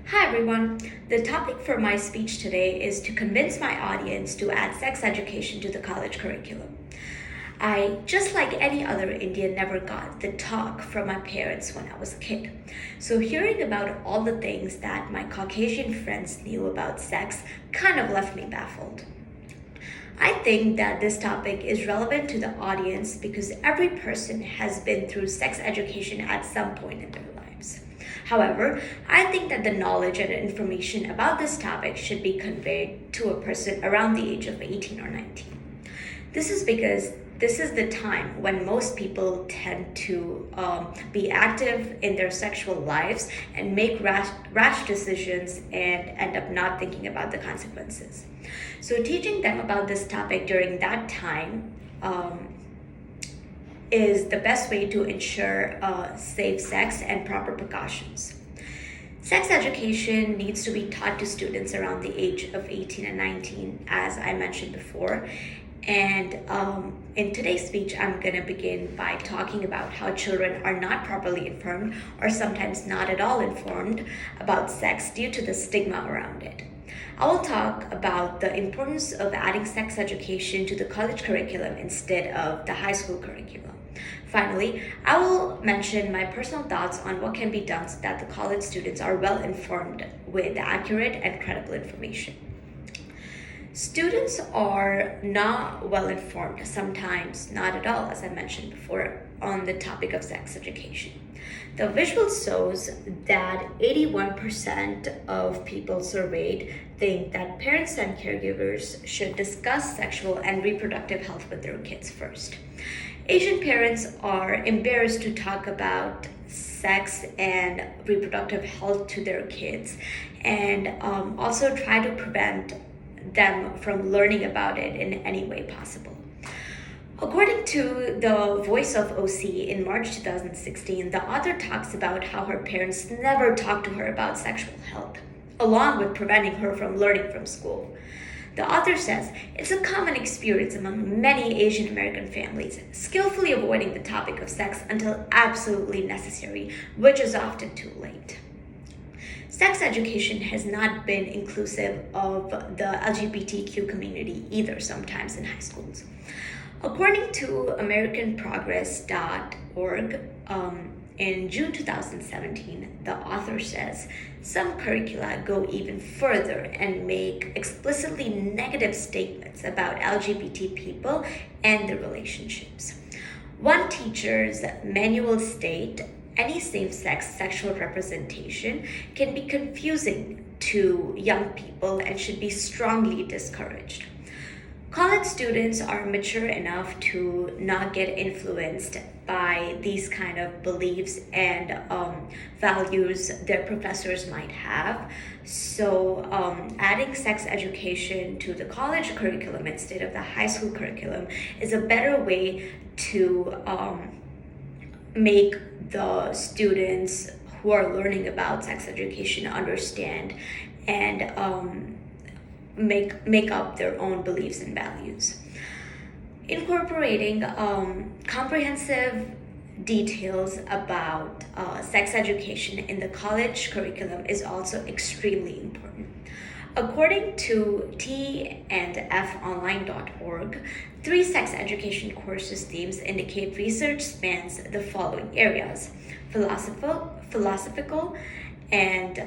Hi everyone. The topic for my speech today is to convince my audience to add sex education to the college curriculum. I, just like any other Indian, never got the talk from my parents when I was a kid. So hearing about all the things that my Caucasian friends knew about sex kind of left me baffled. I think that this topic is relevant to the audience because every person has been through sex education at some point in their lives. However, I think that the knowledge and information about this topic should be conveyed to a person around the age of 18 or 19. This is because this is the time when most people tend to be active in their sexual lives and make rash decisions and end up not thinking about the consequences. So teaching them about this topic during that time is the best way to ensure safe sex and proper precautions. Sex education needs to be taught to students around the age of 18 and 19, as I mentioned before. And in today's speech, I'm going to begin by talking about how children are not properly informed or sometimes not at all informed about sex due to the stigma around it. I will talk about the importance of adding sex education to the college curriculum instead of the high school curriculum. Finally, I will mention my personal thoughts on what can be done so that the college students are well informed with accurate and credible information. Students are not well informed, sometimes not at all, as I mentioned before, on the topic of sex education. The visual shows that 81% of people surveyed think that parents and caregivers should discuss sexual and reproductive health with their kids first. Asian parents are embarrassed to talk about sex and reproductive health to their kids and also try to prevent them from learning about it in any way possible. According to the Voice of OC in March 2016, the author talks about how her parents never talked to her about sexual health, along with preventing her from learning from school. The author says it's a common experience among many Asian American families, skillfully avoiding the topic of sex until absolutely necessary, which is often too late. Sex education has not been inclusive of the LGBTQ community either, sometimes in high schools. According to AmericanProgress.org, in June 2017, the author says some curricula go even further and make explicitly negative statements about LGBT people and their relationships. One teacher's manual states any same-sex sexual representation can be confusing to young people and should be strongly discouraged. College students are mature enough to not get influenced by these kind of beliefs and values their professors might have. So adding sex education to the college curriculum instead of the high school curriculum is a better way to make the students who are learning about sex education understand and make up their own beliefs and values. Incorporating comprehensive details about sex education in the college curriculum is also extremely important. According to tandfonline.org, 3 sex education courses themes indicate research spans the following areas: philosophical and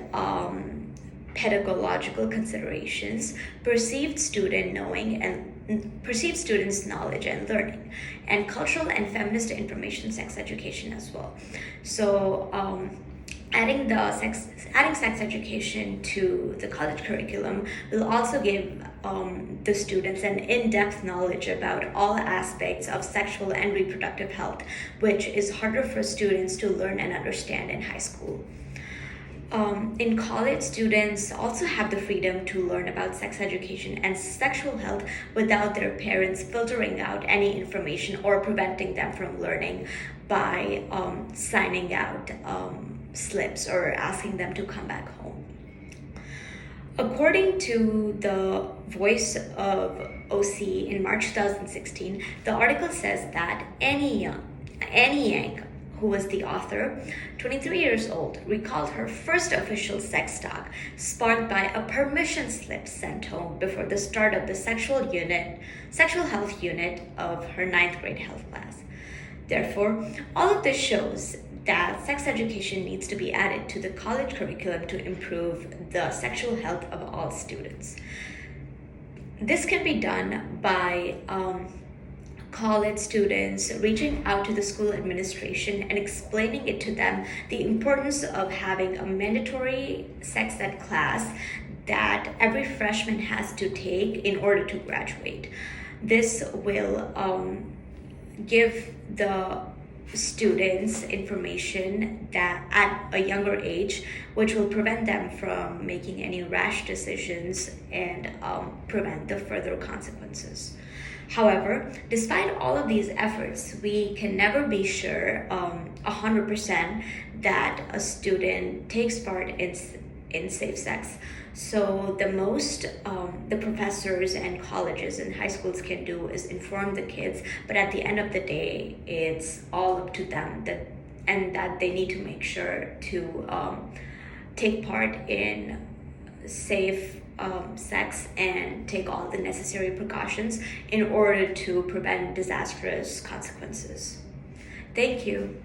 pedagogical considerations, perceived students' knowledge and learning, and cultural and feminist information sex education as well. So adding sex education to the college curriculum will also give the students an in-depth knowledge about all aspects of sexual and reproductive health, which is harder for students to learn and understand in high school. In college, students also have the freedom to learn about sex education and sexual health without their parents filtering out any information or preventing them from learning by signing out slips or asking them to come back home. According to the Voice of OC in March 2016, the article says that any young who was the author, 23 years old, recalled her first official sex talk sparked by a permission slip sent home before the start of the sexual health unit of her ninth grade health class. Therefore, all of this shows that sex education needs to be added to the college curriculum to improve the sexual health of all students. This can be done by college students reaching out to the school administration and explaining it to them the importance of having a mandatory sex ed class that every freshman has to take in order to graduate. This will give the students information that at a younger age, which will prevent them from making any rash decisions and prevent the further consequences. However, despite all of these efforts, we can never be sure 100% that a student takes part in safe sex. So the most the professors and colleges and high schools can do is inform the kids, but at the end of the day, it's all up to them that they need to make sure to take part in safe sex and take all the necessary precautions in order to prevent disastrous consequences. Thank you.